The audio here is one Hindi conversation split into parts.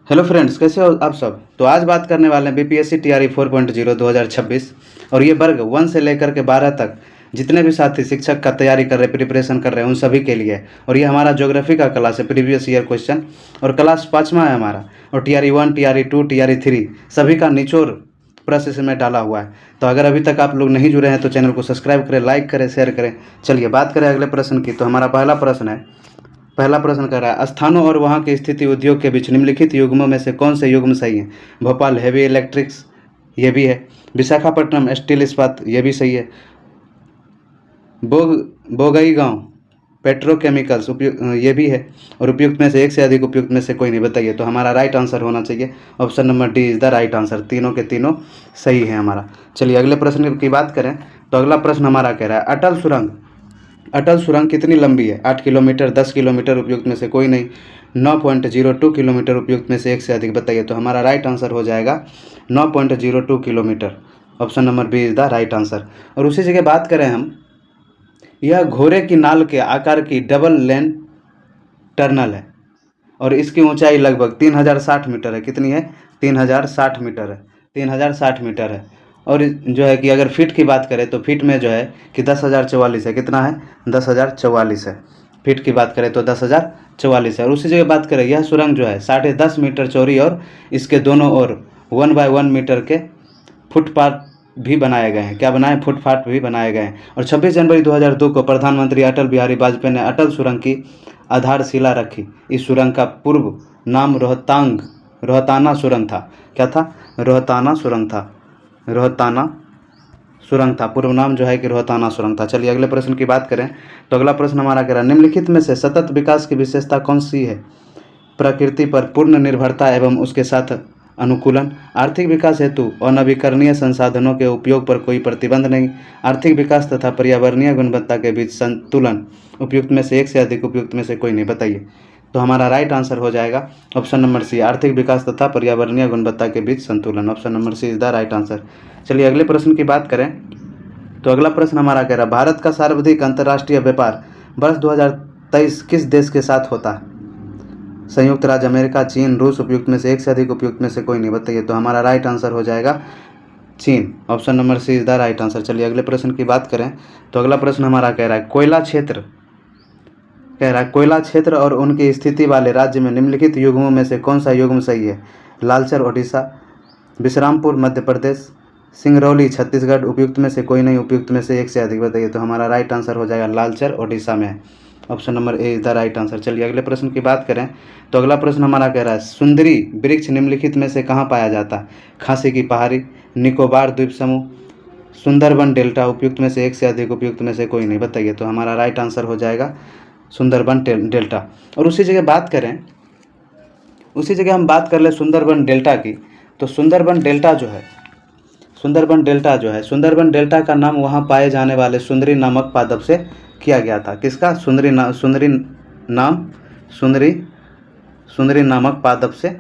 हेलो फ्रेंड्स, कैसे हो आप सब। तो आज बात करने वाले हैं बीपीएससी टीआरई 4.0 2026। और ये वर्ग 1 से लेकर के 12 तक जितने भी साथी शिक्षक का तैयारी कर रहे हैं, प्रिपरेशन कर रहे हैं, उन सभी के लिए है। और ये हमारा ज्योग्राफी का क्लास है, प्रीवियस ईयर क्वेश्चन, और क्लास 5वां है हमारा। और टीआरई 1, टीआरई 2, टीआरई 3 सभी का निचोड़ प्रश्न इसमें डाला हुआ है। तो अगर अभी तक आप लोग नहीं जुड़े हैं तो चैनल को सब्सक्राइब करें, लाइक करें, शेयर करें। चलिए बात करें अगले प्रश्न की। तो हमारा पहला प्रश्न कर रहा है, स्थानों और वहां की स्थिति उद्योग के बीच निम्नलिखित युग्मों में से कौन से युग्म सही है। भोपाल हेवी इलेक्ट्रिक्स, ये भी है। विशाखापट्टनम स्टील इस्पात, ये भी सही है। बोगईगांव पेट्रोकेमिकल्स, उपयुक्त ये भी है। और उपयुक्त में से एक से अधिक उपयुक्त में से कोई नहीं, बताइए। तो हमारा राइट आंसर होना चाहिए option number D is the right answer. तीनों के तीनों सही है हमारा। चलिए अगले प्रश्न की बात करें। तो अगला प्रश्न हमारा कह रहा है, अटल सुरंग कितनी लंबी है। 8 किलोमीटर, 10 किलोमीटर, उपयुक्त में से कोई नहीं। 9.02 किलोमीटर, उपयुक्त में से एक से अधिक, बताइए। तो हमारा राइट आंसर हो जाएगा 9.02 kilometre. Option number B is the right answer. और उसी जगह बात करें हम, यह घोड़े की नाल के आकार की डबल लेन टनल है और इसकी ऊंचाई लगभग 3060 मीटर है। कितनी है? 3060 मीटर है। 3060 मीटर है। और जो है कि अगर फीट की बात करें तो फीट में जो है कि 10,044 है। कितना है? 10,044 है। फीट की बात करें तो 10,044 है। और उसी जगह बात करें, यह सुरंग जो है 10.5 मीटर चौड़ी और इसके दोनों ओर 1 बाय 1 मीटर के फुटपाथ भी बनाए गए हैं। क्या बनाए? फुटपाथ भी बनाए गए हैं। और 26 जनवरी 2002 को प्रधानमंत्री अटल बिहारी वाजपेयी ने अटल सुरंग की आधारशिला रखी। इस सुरंग का पूर्व नाम रोहताना सुरंग था। क्या था? रोहताना सुरंग था। पूर्व नाम जो है कि रोहताना सुरंग था। चलिए अगले प्रश्न की बात करें। तो अगला प्रश्न हमारा कह रहा है, निम्नलिखित में से सतत विकास की विशेषता कौन सी है। प्रकृति पर पूर्ण निर्भरता एवं उसके साथ अनुकूलन। आर्थिक विकास हेतु अनवीकरणीय संसाधनों के उपयोग पर कोई प्रतिबंध नहीं। आर्थिक विकास तथा पर्यावरणीय गुणवत्ता के बीच संतुलन। उपयुक्त में से एक से अधिक, उपयुक्त में से कोई नहीं, बताइए। तो हमारा राइट आंसर हो जाएगा ऑप्शन नंबर सी, आर्थिक विकास तथा पर्यावरणीय गुणवत्ता के बीच संतुलन। Option number C is the right answer. चलिए अगले प्रश्न की बात करें। तो अगला प्रश्न हमारा कह रहा है, भारत का सर्वाधिक अंतर्राष्ट्रीय व्यापार वर्ष 2023 किस देश के साथ होता है। संयुक्त राज्य अमेरिका, चीन, रूस, उपयुक्त में से एक से अधिक, उपयुक्त में से कोई नहीं, बताइए। तो हमारा राइट आंसर हो जाएगा चीन। Option number C is the right answer. चलिए अगले प्रश्न की बात करें। तो अगला प्रश्न हमारा कह रहा है, कोयला क्षेत्र और उनकी स्थिति वाले राज्य में निम्नलिखित युग्मों में से कौन सा युग्म सही है। लालचर ओडिशा, विश्रामपुर मध्य प्रदेश, सिंगरौली छत्तीसगढ़, उपयुक्त में से कोई नहीं, उपयुक्त में से एक से अधिक, बताइए। तो हमारा राइट आंसर हो जाएगा लालचर ओडिशा में है। Option number A is the right answer. चलिए अगले प्रश्न की बात करें। तो अगला प्रश्न हमारा कह रहा है, सुंदरी वृक्ष निम्नलिखित में से कहाँ पाया जाता है। खांसी की पहाड़ी, निकोबार द्वीप समूह, सुंदरबन डेल्टा, उपयुक्त में से एक से अधिक, उपयुक्त में से कोई नहीं, बताइए। तो हमारा राइट आंसर हो जाएगा सुंदरबन डेल्टा। और उसी जगह हम बात कर ले सुंदरबन डेल्टा की। तो सुंदरबन डेल्टा का नाम वहाँ पाए जाने वाले सुंदरी नामक पादप से किया गया था। किसका? सुंदरी नामक पादप से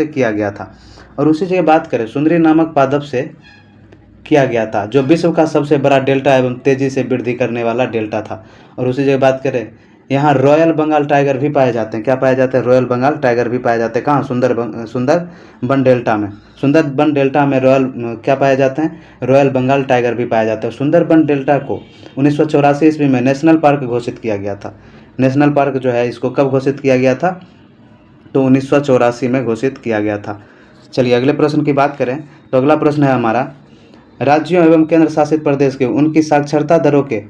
किया गया था। और उसी जगह बात करें, सुंदरी नामक पादप से किया गया था, जो विश्व का सबसे बड़ा डेल्टा एवं तेजी से वृद्धि करने वाला डेल्टा था। और उसी जगह बात करें, यहाँ रॉयल बंगाल टाइगर भी पाए जाते हैं। क्या पाए जाते हैं? रॉयल बंगाल टाइगर भी पाए जाते हैं। कहाँ? सुंदरबन डेल्टा में। सुंदरबन डेल्टा में क्या पाए जाते हैं? रॉयल बंगाल टाइगर भी पाए जाते हैं। सुंदरबन डेल्टा को 1984 ईस्वी में नेशनल पार्क घोषित किया गया था। नेशनल पार्क जो है इसको कब घोषित किया गया था? तो 1984 में घोषित किया गया था। चलिए अगले प्रश्न की बात करें। तो अगला प्रश्न है हमारा, राज्यों एवं केंद्र शासित प्रदेश के उनकी साक्षरता दरों के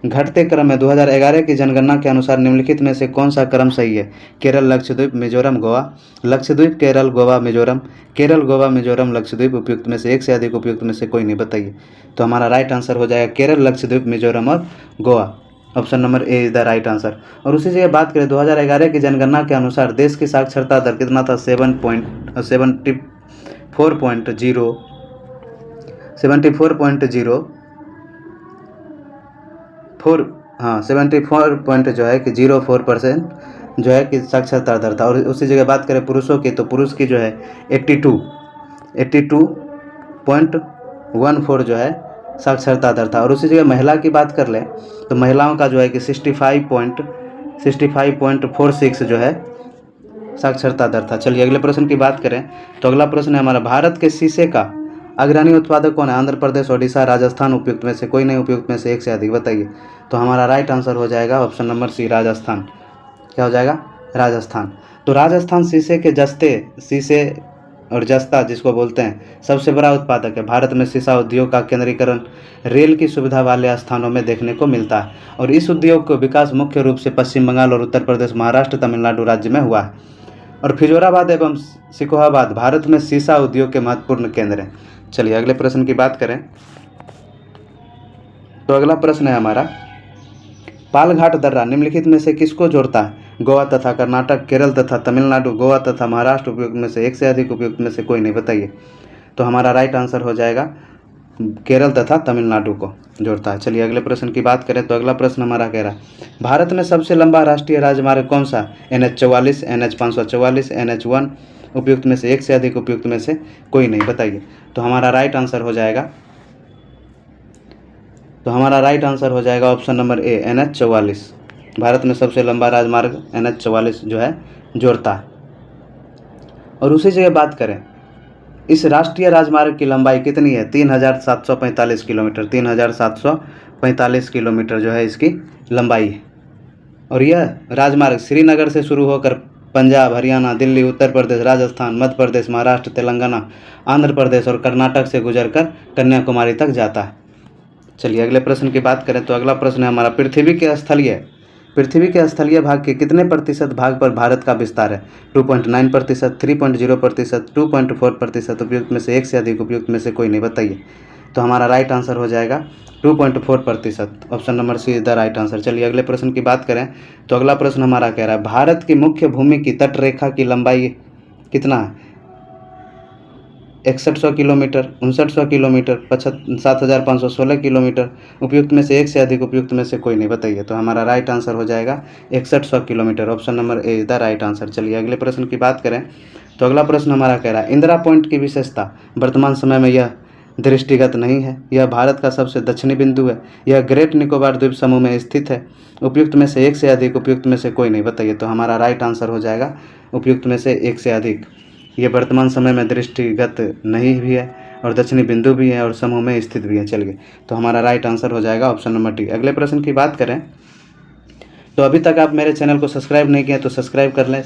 घटते क्रम में 2011 की जनगणना के अनुसार निम्नलिखित में से कौन सा क्रम सही है। केरल, लक्षद्वीप, मिजोरम, गोवा। लक्षद्वीप, केरल, गोवा, मिजोरम। केरल, गोवा, मिजोरम, लक्षद्वीप, उपयुक्त में से एक से अधिक, उपयुक्त में से कोई नहीं, बताइए। तो हमारा राइट आंसर हो जाएगा केरल, लक्षद्वीप, मिजोरम और Goa. Option number A is the right answer. और उसी जगह बात करें, 2011 की जनगणना के अनुसार देश की साक्षरता दर कितना था? 74.04% जो है कि साक्षरता दर था। और उसी जगह बात करें पुरुषों की, तो पुरुष की जो है 82.14 जो है साक्षरता दर था। और उसी जगह महिला की बात कर लें तो महिलाओं का जो है कि 65.46 जो है साक्षरता दर था। चलिए अगले प्रश्न की बात करें तो अगला प्रश्न है हमारा, भारत के शीशे का अग्रणी उत्पादक कौन है? आंध्र प्रदेश, ओडिशा, राजस्थान, उपयुक्त में से कोई नहीं, उपयुक्त में से एक से अधिक बताइए। तो हमारा राइट आंसर हो जाएगा ऑप्शन नंबर सी, राजस्थान। क्या हो जाएगा? राजस्थान। तो राजस्थान शीशे के शीशे और जस्ता जिसको बोलते हैं सबसे बड़ा उत्पादक है। भारत में शीशा उद्योग का केंद्रीकरण रेल की सुविधा वाले स्थानों में देखने को मिलता है और इस उद्योग का विकास मुख्य रूप से पश्चिम बंगाल और उत्तर प्रदेश, महाराष्ट्र, तमिलनाडु राज्य में हुआ है और फिरोजाबाद एवं सिकोहाबाद भारत में शीशा उद्योग के महत्वपूर्ण केंद्र हैं। चलिए अगले प्रश्न की बात करें तो अगला प्रश्न है हमारा, पालघाट दर्रा निम्नलिखित में से किसको जोड़ता है? गोवा तथा कर्नाटक, केरल तथा तमिलनाडु, गोवा तथा महाराष्ट्र, उपयुक्त में से एक से अधिक, उपयुक्त में से कोई नहीं बताइए। तो हमारा राइट आंसर हो जाएगा केरल तथा तमिलनाडु को जोड़ता है। चलिए अगले प्रश्न की बात करें तो अगला प्रश्न हमारा कह रहा है, भारत में सबसे लंबा राष्ट्रीय राजमार्ग कौन सा? NH44, NH544, NH1, उपयुक्त में से एक से अधिक, उपयुक्त में से कोई नहीं बताइए। तो हमारा राइट आंसर हो जाएगा option number A, NH44। Bharat में सबसे लंबा राजमार्ग NH44 जो है जोड़ता है। और उसी जगह बात करें, इस राष्ट्रीय राजमार्ग की लंबाई कितनी है? 3745 किलोमीटर। 3745 किलोमीटर जो है इसकी लंबाई है और यह राजमार्ग श्रीनगर से शुरू होकर पंजाब, हरियाणा, दिल्ली, उत्तर प्रदेश, राजस्थान, मध्य प्रदेश, महाराष्ट्र, तेलंगाना, आंध्र प्रदेश और कर्नाटक से गुजरकर कन्याकुमारी तक जाता है। चलिए अगले प्रश्न की बात करें तो अगला प्रश्न है हमारा, पृथ्वी के स्थलीय भाग के कितने प्रतिशत भाग पर भारत का विस्तार है? 2.9%, 3.0%, 2.4%, उपयुक्त में से एक से अधिक, उपयुक्त में से कोई नहीं बताइए। तो हमारा राइट आंसर हो जाएगा 2.4%, option number C is the right answer. चलिए अगले प्रश्न की बात करें तो अगला प्रश्न हमारा कह रहा है, भारत की मुख्य भूमि की तट रेखा की लंबाई कितना है? 6100 किलोमीटर, 5900 किलोमीटर, 7516 किलोमीटर, उपयुक्त में से एक से अधिक, उपयुक्त में से कोई नहीं बताइए। तो हमारा राइट आंसर हो जाएगा 6100 kilometre, option number A is the right answer. चलिए अगले प्रश्न की बात करें तो अगला प्रश्न हमारा कह रहा है, इंदिरा पॉइंट की विशेषता वर्तमान समय में यह दृष्टिगत नहीं है, यह भारत का सबसे दक्षिणी बिंदु है, यह ग्रेट निकोबार द्वीप समूह में स्थित है, उपयुक्त में से एक से अधिक, उपयुक्त में से कोई नहीं बताइए। तो हमारा राइट आंसर हो जाएगा उपयुक्त में से एक से अधिक। ये वर्तमान समय में दृष्टिगत नहीं भी है और दक्षिणी बिंदु भी है और समूह में स्थित भी है। चलिए तो हमारा राइट आंसर हो जाएगा ऑप्शन नंबर डी। अगले प्रश्न की बात करें तो अभी तक आप मेरे चैनल को सब्सक्राइब नहीं किया तो सब्सक्राइब कर लें,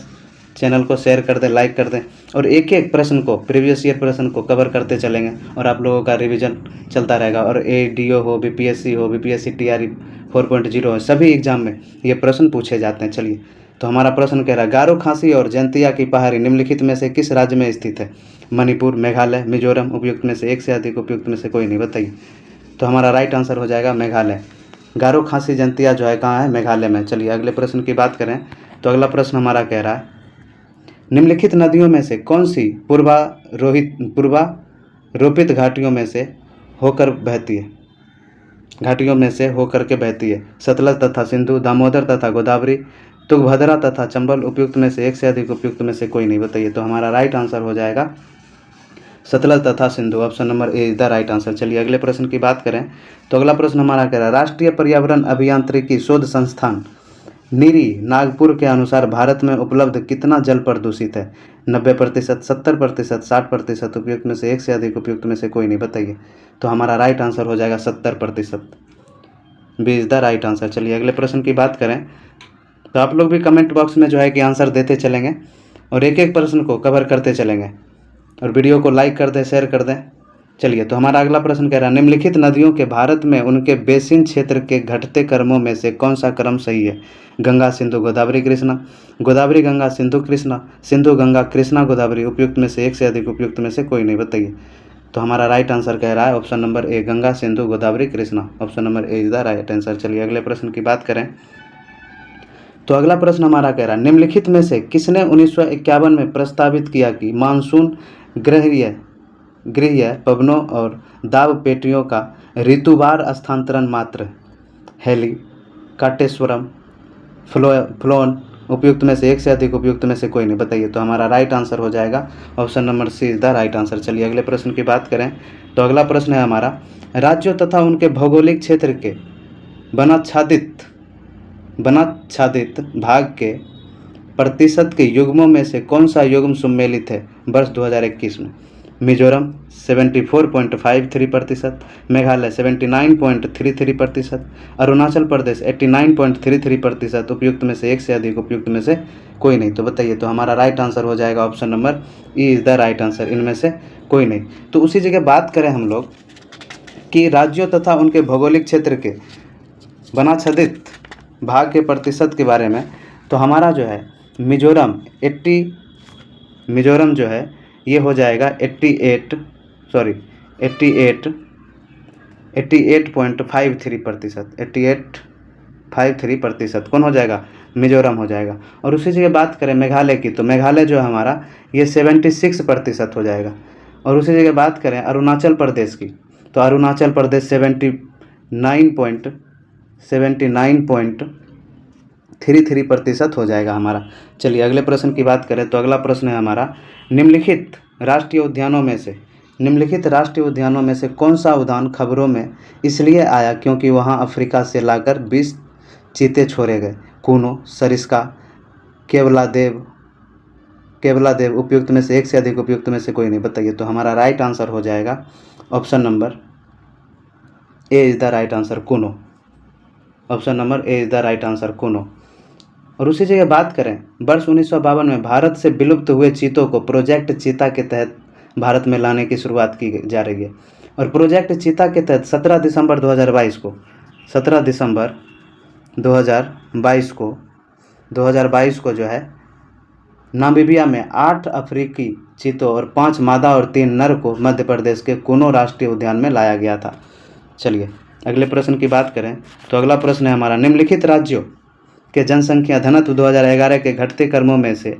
चैनल को शेयर कर दें, लाइक कर दें और एक एक प्रश्न को, प्रीवियस ईयर प्रश्न को कवर करते चलेंगे और आप लोगों का रिवीजन चलता रहेगा। और ADO हो, BPSC हो, BPSC TRE 4.0 हो, सभी एग्जाम में ये प्रश्न पूछे जाते हैं। चलिए तो हमारा प्रश्न कह रहा है, गारो, खासी और जयंतिया की पहाड़ी निम्नलिखित में से किस राज्य में स्थित है? मणिपुर, मेघालय, मिजोरम, उपयुक्त में से एक से अधिक, उपयुक्त में से कोई नहीं बताइए। तो हमारा राइट आंसर हो जाएगा मेघालय। गारो, खासी, जयंतिया जो है कहाँ है? मेघालय में। चलिए अगले प्रश्न की बात करें तो अगला प्रश्न हमारा कह रहा है, निम्नलिखित नदियों में से कौन सी पूर्वारोपित घाटियों में से होकर के बहती है? सतलज तथा सिंधु, दामोदर तथा गोदावरी, तुंगभद्रा तथा चंबल, उपयुक्त में से एक से अधिक, उपयुक्त में से कोई नहीं बताइए। तो हमारा राइट आंसर हो जाएगा सतलज तथा Sindhu, option number A is the right answer. चलिए अगले प्रश्न की बात करें तो अगला प्रश्न हमारा कह रहा है, राष्ट्रीय पर्यावरण अभियांत्रिकी शोध संस्थान नीरी नागपुर के अनुसार भारत में उपलब्ध कितना जल प्रदूषित है? 90%, 70%, 60%, उपयुक्त में से एक से अधिक, उपयुक्त में से कोई नहीं बताइए। तो हमारा राइट आंसर हो जाएगा 70%, B is the right answer. चलिए अगले प्रश्न की बात करें तो आप लोग भी कमेंट बॉक्स में जो है कि आंसर देते चलेंगे और एक एक प्रश्न को कवर करते चलेंगे और वीडियो को लाइक कर दें, शेयर कर दें। चलिए तो हमारा अगला प्रश्न कह रहा है, निम्नलिखित नदियों के भारत में उनके बेसिन क्षेत्र के घटते क्रमों में से कौन सा क्रम सही है? गंगा, सिंधु, गोदावरी, कृष्णा, गोदावरी, गंगा, सिंधु, कृष्णा, सिंधु, गंगा, कृष्णा, गोदावरी, उपयुक्त में से एक से अधिक, उपयुक्त में से कोई नहीं बताइए। तो हमारा राइट आंसर कह रहा है option number A, Ganga, Sindhu, Godavari, Krishna, option number A is the right answer. चलिए अगले प्रश्न की बात करें तो अगला प्रश्न हमारा कह रहा है, निम्नलिखित में से किसने 1951 में प्रस्तावित किया कि मानसून गृह पवनों और दाब पेटियों का ऋतुवार स्थानांतरण मात्र हेलिकाटेश्वरम फ्लोन, उपयुक्त में से एक से अधिक, उपयुक्त में से कोई नहीं बताइए। तो हमारा राइट आंसर हो जाएगा option number C is the right answer. चलिए अगले प्रश्न की बात करें तो अगला प्रश्न है हमारा, राज्यों तथा उनके भौगोलिक क्षेत्र के वनाच्छादित भाग के प्रतिशत के युग्मों में से कौन सा युग्म सम्मिलित है वर्ष 2021 में? मिजोरम 74.53%, मेघालय 79.33%, अरुणाचल प्रदेश 89.33%। उपयुक्त में से एक से अधिक, उपयुक्त में से कोई नहीं। तो बताइए, तो हमारा राइट आंसर हो जाएगा option number E is the right answer, इनमें से कोई नहीं। तो उसी जगह बात करें हम लोग कि राज्यों तथा उनके भौगोलिक क्षेत्र के वनाच्छादित भाग के प्रतिशत के बारे में, तो हमारा जो है मिजोरम जो है ये हो जाएगा 88.53%। कौन हो जाएगा? मिजोरम हो जाएगा। और उसी जगह बात करें मेघालय की, तो मेघालय जो है हमारा ये 76% हो जाएगा। और उसी जगह बात करें अरुणाचल प्रदेश की, तो अरुणाचल प्रदेश 79.33% हो जाएगा हमारा। चलिए अगले प्रश्न की बात करें, तो अगला प्रश्न है हमारा, निम्नलिखित राष्ट्रीय उद्यानों में से कौन सा उद्यान खबरों में इसलिए आया क्योंकि वहां अफ्रीका से लाकर 20 चीते छोड़े गए? कूनो, सरिस्का, केवलादेव। उपयुक्त में से एक से अधिक, उपयुक्त में से कोई नहीं। बताइए, तो हमारा राइट आंसर हो जाएगा option number A is the right answer, Kuno. Option number A is the right answer, Kuno. और उसी जगह बात करें, वर्ष 1952 में भारत से विलुप्त हुए चीतों को प्रोजेक्ट चीता के तहत भारत में लाने की शुरुआत की जा रही है। और प्रोजेक्ट चीता के तहत 17 दिसंबर 2022 को जो है नामीबिया में 8 अफ्रीकी चीतों और 5 मादा और 3 नर को मध्य प्रदेश के कूनो राष्ट्रीय उद्यान में लाया गया था। चलिए अगले प्रश्न की बात करें, तो अगला प्रश्न है हमारा, निम्नलिखित राज्यों के जनसंख्या घनत्व 2011 के घटते क्रमों में से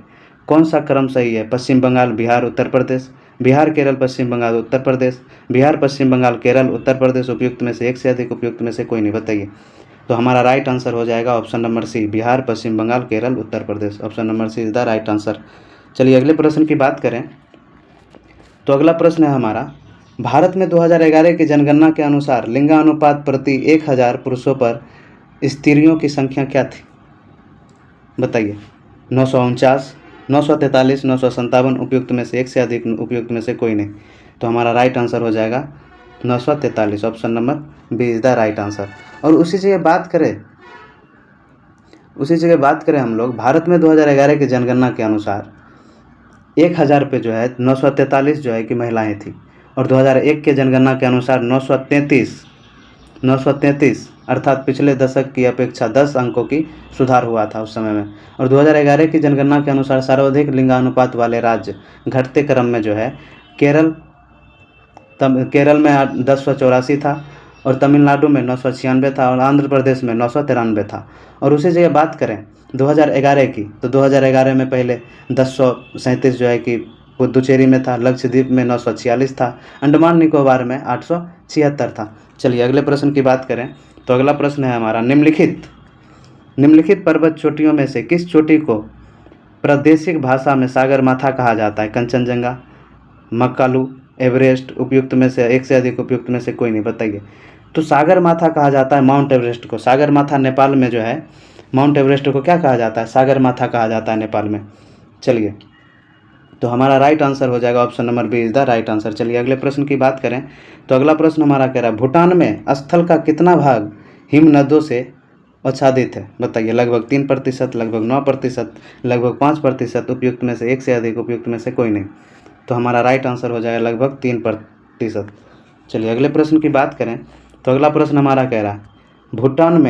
कौन सा क्रम सही है? पश्चिम बंगाल, बिहार, उत्तर प्रदेश, बिहार, केरल, पश्चिम बंगाल, उत्तर प्रदेश, बिहार, पश्चिम बंगाल, केरल, उत्तर प्रदेश। उपयुक्त में से एक से अधिक, उपयुक्त में से कोई नहीं। बताइए, तो हमारा राइट आंसर हो जाएगा option number C, Bihar, Paschim Bangal, Kerala, Uttar Pradesh. Option number C is the right answer. चलिए अगले प्रश्न की बात करें, तो अगला प्रश्न है हमारा, भारत में 2011 की जनगणना के अनुसार लिंगानुपात प्रति 1000 पुरुषों पर स्त्रियों की संख्या क्या थी? बताइए, 949, 943, 957। उपयुक्त में से एक से अधिक, उपयुक्त में से कोई नहीं। तो हमारा राइट आंसर हो जाएगा 943। Option number B is the right answer. और उसी जगह बात करें हम लोग, भारत में 2011 की जनगणना के अनुसार 1000 पे जो है 943 जो है कि महिलाएं थी। और 2001 के जनगणना के अनुसार 933 अर्थात पिछले दशक की अपेक्षा 10 अंकों की सुधार हुआ था उस समय में। और 2011 की जनगणना के अनुसार सर्वाधिक लिंगानुपात वाले राज्य घटते क्रम में जो है केरल में 1084 था, और तमिलनाडु में 996 था, और आंध्र प्रदेश में 993 था। और उसी जगह बात करें 2011 की, तो 2011 में पहले 1037 जो है कि पुदुचेरी में था, लक्षद्वीप में 946 था, अंडमान निकोबार में 876 था। चलिए अगले प्रश्न की बात करें, तो अगला प्रश्न है हमारा, निम्नलिखित पर्वत चोटियों में से किस चोटी को प्रादेशिक भाषा में सागरमाथा कहा जाता है? कंचनजंगा, मक्कालू, एवरेस्ट। उपयुक्त में से एक से अधिक, उपयुक्त में से कोई नहीं। बताइए, तो सागरमाथा कहा जाता है माउंट एवरेस्ट को। सागरमाथा नेपाल में जो है, माउंट एवरेस्ट को क्या कहा जाता है? सागरमाथा कहा जाता है नेपाल में। चलिए, तो हमारा राइट आंसर हो जाएगा option number B is the right answer. चलिए अगले प्रश्न की बात करें, तो अगला प्रश्न हमारा कह रहा है, भूटान में स्थल का कितना भाग हिमनदों से आच्छादित है? बताइए, लगभग 3%, लगभग 9%, लगभग 5%। उपयुक्त में से एक से अधिक, उपयुक्त में से कोई नहीं। तो हमारा राइट आंसर हो जाएगा लगभग 3%। चलिए अगले प्रश्न की बात करें, तो अगला प्रश्न हमारा कह रहा है, भूटान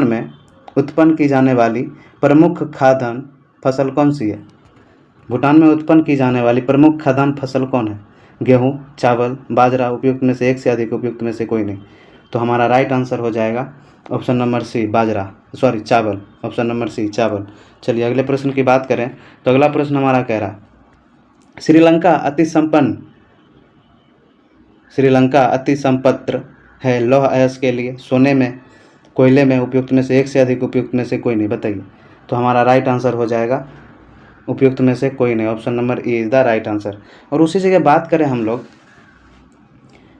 में उत्पन्न की जाने वाली प्रमुख खाद्यान्न फसल कौन सी है? भूटान में उत्पन्न की जाने वाली प्रमुख खाद्यान्न फसल कौन है? गेहूँ, चावल, बाजरा। उपयुक्त में से एक से अधिक, उपयुक्त में से कोई नहीं। तो हमारा राइट आंसर हो जाएगा ऑप्शन नंबर सी, चावल। ऑप्शन नंबर सी, चावल। चलिए अगले प्रश्न की बात करें, तो अगला प्रश्न हमारा कह रहा है, श्रीलंका अति संपन्न है लौह अयस्क के लिए, सोने में, कोयले में। उपयुक्त में से एक से अधिक, उपयुक्त में से कोई नहीं। बताइए, तो हमारा राइट आंसर हो जाएगा उपयुक्त में से कोई नहीं। Option number A is the right answer. और उसी जगह बात करें हम लोग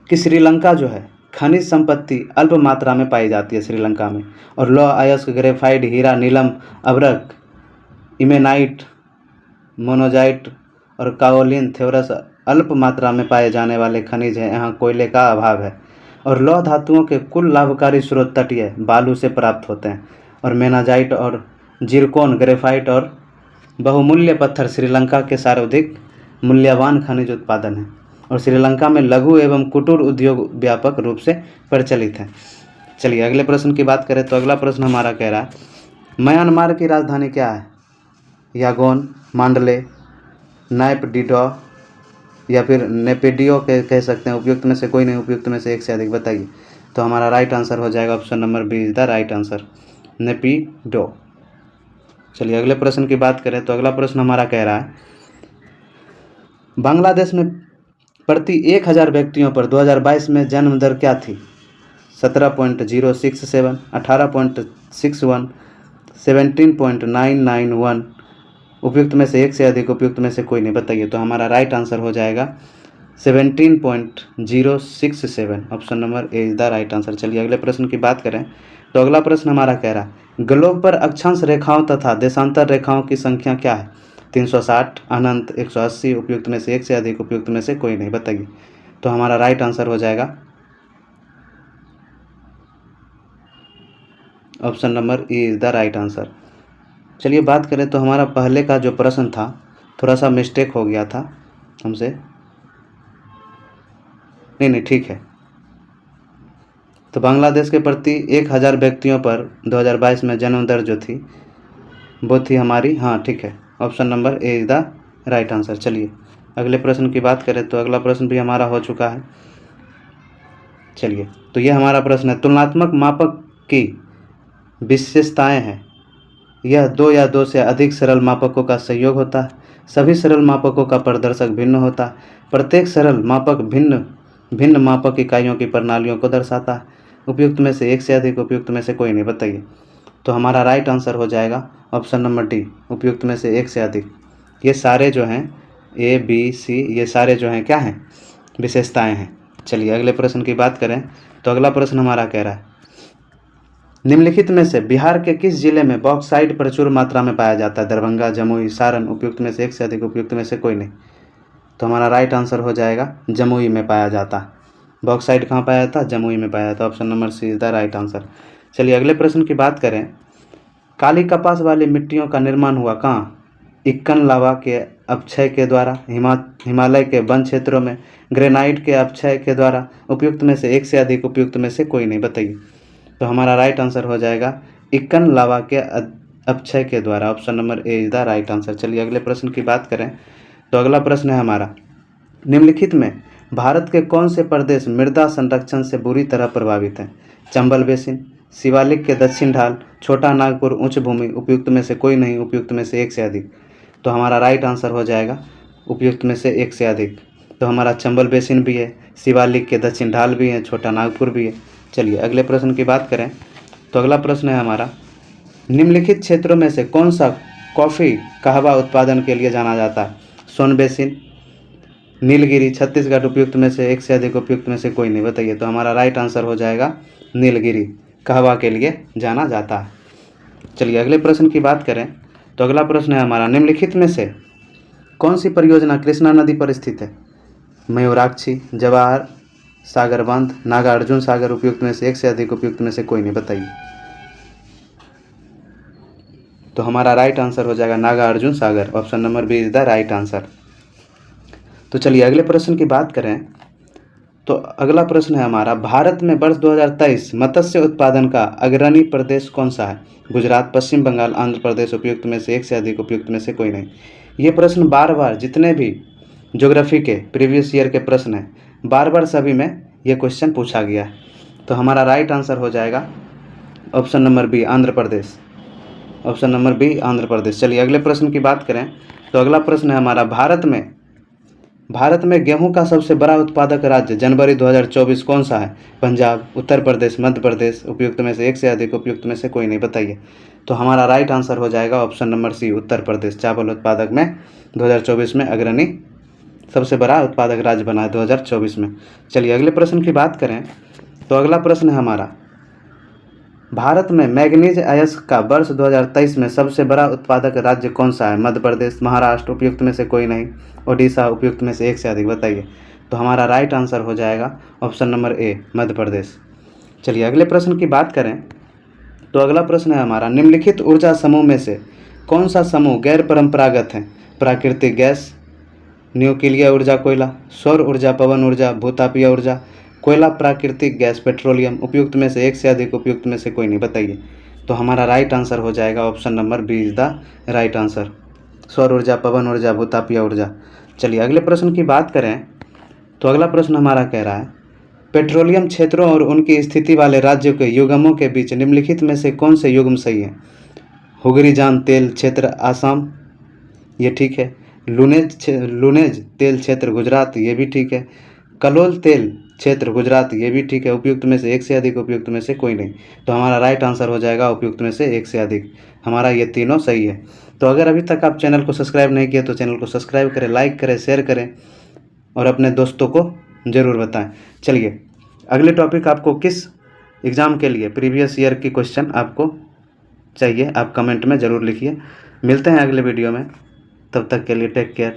कि श्रीलंका जो है खनिज संपत्ति अल्प मात्रा में पाई जाती है श्रीलंका में, और लौह अयस्क, ग्रेफाइट, हीरा, नीलम, अभ्रक, इमेनाइट, मोनोजाइट और काओलिन, थेवरस अल्प मात्रा में पाए जाने वाले खनिज हैं। यहाँ कोयले का अभाव है। और लौह धातुओं के कुल लाभकारी स्रोत तटीय बालू से प्राप्त होते हैं। और मेनाजाइट और जिरकोन, ग्रेफाइट और बहुमूल्य पत्थर श्रीलंका के सर्वाधिक मूल्यवान खनिज उत्पादन हैं। और श्रीलंका में लघु एवं कुटीर उद्योग व्यापक रूप से प्रचलित हैं। चलिए अगले प्रश्न की बात करें तो अगला प्रश्न हमारा कह रहा है, म्यांमार की राजधानी क्या है? यागोन, मांडले, नायपडिडो या फिर नेपिडियो कह सकते हैं। उपयुक्त में से कोई नहीं, उपयुक्त में से एक से अधिक बताइए। तो हमारा राइट आंसर हो जाएगा option number B is the right answer, Naypyidaw. चलिए अगले प्रश्न की बात करें तो अगला प्रश्न हमारा कह रहा है, बांग्लादेश में प्रति 1000 व्यक्तियों पर 2022 में जन्म दर क्या थी? 17.067, 18.61, 17.991। उपयुक्त में से एक से अधिक, उपयुक्त में से कोई नहीं बताइए। तो हमारा राइट आंसर हो जाएगा 17.067, option number A is the right answer. चलिए अगले प्रश्न की बात करें तो अगला प्रश्न हमारा कह रहा है, ग्लोब पर अक्षांश रेखाओं तथा देशांतर रेखाओं की संख्या क्या है? 360, अनंत, 180। उपयुक्त में से एक से अधिक, उपयुक्त में से कोई नहीं बताइए। तो हमारा राइट आंसर हो जाएगा option number A is the right answer. चलिए बात करें तो हमारा पहले का जो प्रश्न था थोड़ा सा मिस्टेक हो गया था हमसे, नहीं ठीक है। तो बांग्लादेश के प्रति 1000 व्यक्तियों पर 2022 में जन्म दर जो थी वो थी हमारी, हाँ ठीक है, option number A is the right answer. चलिए अगले प्रश्न की बात करें तो अगला प्रश्न भी हमारा हो चुका है। चलिए तो ये हमारा प्रश्न है, तुलनात्मक मापक की विशेषताएं हैं। यह दो या दो से अधिक सरल मापकों का संयोग होता है। सभी सरल मापकों का प्रदर्शक भिन्न होता है। प्रत्येक सरल मापक भिन्न भिन्न मापक इकाइयों की प्रणालियों को दर्शाता है। उपयुक्त में से एक से अधिक, उपयुक्त में से कोई नहीं बताइए। तो हमारा राइट आंसर हो जाएगा ऑप्शन नंबर डी, उपयुक्त में से एक से अधिक। ये सारे जो हैं ए बी सी, ये सारे जो हैं क्या हैं? विशेषताएं हैं। चलिए अगले प्रश्न की बात करें तो अगला प्रश्न हमारा कह रहा है, निम्नलिखित में से बिहार के किस जिले में बॉक्साइट प्रचुर मात्रा में पाया जाता है? दरभंगा, जमुई, सारण। उपयुक्त में से एक से अधिक, उपयुक्त में से कोई नहीं। तो हमारा राइट आंसर हो जाएगा जमुई में पाया जाता है। बॉक्साइट कहाँ पाया जाता है? जमुई में पाया जाता है। Option number C is the right answer. चलिए अगले प्रश्न की बात करें, काली कपास वाली मिट्टियों का निर्माण हुआ कहाँ? इक्कन लावा के अपक्षय के द्वारा, हिमालय के वन क्षेत्रों में, ग्रेनाइट के अपक्षय के द्वारा। उपयुक्त में से एक से अधिक, उपयुक्त में से कोई नहीं बताइए। तो हमारा राइट आंसर हो जाएगा इक्कन लावा के अपक्षय के द्वारा, option number A is the right answer. चलिए अगले प्रश्न की बात करें तो अगला प्रश्न है हमारा, निम्नलिखित में भारत के कौन से प्रदेश मृदा संरक्षण से बुरी तरह प्रभावित हैं? चंबल बेसिन, शिवालिक के दक्षिण ढाल, छोटा नागपुर उच्च भूमि। उपयुक्त में से कोई नहीं, उपयुक्त में से एक से अधिक। तो हमारा राइट आंसर हो जाएगा उपयुक्त में से एक से अधिक। तो हमारा चंबल बेसिन भी है, शिवालिक के दक्षिण ढाल भी है, छोटा नागपुर भी है। चलिए अगले प्रश्न की बात करें तो अगला प्रश्न है हमारा, निम्नलिखित क्षेत्रों में से कौन सा कॉफ़ी कहवा उत्पादन के लिए जाना जाता है? सोन बेसिन, नीलगिरी, छत्तीसगढ़। उपयुक्त में से एक से अधिक, उपयुक्त में से कोई नहीं बताइए। तो हमारा राइट आंसर हो जाएगा नीलगिरी कहवा के लिए जाना जाता है। चलिए अगले प्रश्न की बात करें तो अगला प्रश्न है हमारा, निम्नलिखित में से कौन सी परियोजना कृष्णा नदी पर स्थित है? मयूराक्षी, जवाहर सागर बांध, नागार्जुन सागर। उपयुक्त में से एक से अधिक, उपयुक्त में से कोई नहीं बताइए। तो हमारा राइट आंसर हो जाएगा Nagarjuna Sagar, option number B is the right answer. तो चलिए अगले प्रश्न की बात करें तो अगला प्रश्न है हमारा, भारत में वर्ष 2023 मत्स्य उत्पादन का अग्रणी प्रदेश कौन सा है? गुजरात, पश्चिम बंगाल, आंध्र प्रदेश। उपयुक्त में से एक से अधिक, उपयुक्त में से कोई नहीं। ये प्रश्न बार बार जितने भी ज्योग्राफी के प्रीवियस ईयर के प्रश्न हैं बार बार सभी में ये क्वेश्चन पूछा गया है। तो हमारा राइट आंसर हो जाएगा option number B, Andhra Pradesh, option number B, Andhra Pradesh. चलिए अगले प्रश्न की बात करें तो अगला प्रश्न है हमारा, भारत में गेहूं का सबसे बड़ा उत्पादक राज्य जनवरी 2024 कौन सा है? पंजाब, उत्तर प्रदेश, मध्य प्रदेश। उपयुक्त में से एक से अधिक, उपयुक्त में से कोई नहीं बताइए। तो हमारा राइट आंसर हो जाएगा ऑप्शन नंबर सी, उत्तर प्रदेश। चावल उत्पादक में 2024 में अग्रणी सबसे बड़ा उत्पादक राज्य बना है 2024 में। चलिए अगले प्रश्न की बात करें तो अगला प्रश्न है हमारा, भारत में मैग्नीज अयस्क का वर्ष 2023 में सबसे बड़ा उत्पादक राज्य कौन सा है? मध्य प्रदेश, महाराष्ट्र, उपयुक्त में से कोई नहीं, ओडिशा, उपयुक्त में से एक से अधिक, बताइए। तो हमारा राइट आंसर हो जाएगा option number A, Madhya Pradesh. चलिए अगले प्रश्न की बात करें तो अगला प्रश्न है हमारा, निम्नलिखित ऊर्जा समूह में से कौन सा समूह गैर परंपरागत है? प्राकृतिक गैस, न्यूक्लियर ऊर्जा, कोयला, सौर ऊर्जा, पवन ऊर्जा, भूतापीय ऊर्जा, कोयला, प्राकृतिक गैस, पेट्रोलियम, उपयुक्त में से एक से अधिक, उपयुक्त में से कोई नहीं, बताइए। तो हमारा राइट आंसर हो जाएगा option number B is the right answer, सौर ऊर्जा, पवन ऊर्जा, भूतापीय ऊर्जा। चलिए अगले प्रश्न की बात करें तो अगला प्रश्न हमारा कह रहा है, पेट्रोलियम क्षेत्रों और उनकी स्थिति वाले राज्यों के युग्मों के बीच निम्नलिखित में से कौन से युग्म सही है? हुगरीजान तेल क्षेत्र आसाम, ये ठीक है। लुनेज तेल क्षेत्र गुजरात, ये भी ठीक है। कलोल तेल क्षेत्र गुजरात, ये भी ठीक है। उपयुक्त में से एक से अधिक, उपयुक्त में से कोई नहीं। तो हमारा राइट आंसर हो जाएगा उपयुक्त में से एक से अधिक। हमारा ये तीनों सही है। तो अगर अभी तक आप चैनल को सब्सक्राइब नहीं किया तो चैनल को सब्सक्राइब करें, लाइक करें, शेयर करें और अपने दोस्तों को ज़रूर बताएं। चलिए अगले टॉपिक आपको किस एग्ज़ाम के लिए प्रीवियस ईयर की क्वेश्चन आपको चाहिए, आप कमेंट में ज़रूर लिखिए। मिलते हैं अगले वीडियो में, तब तक के लिए टेक केयर।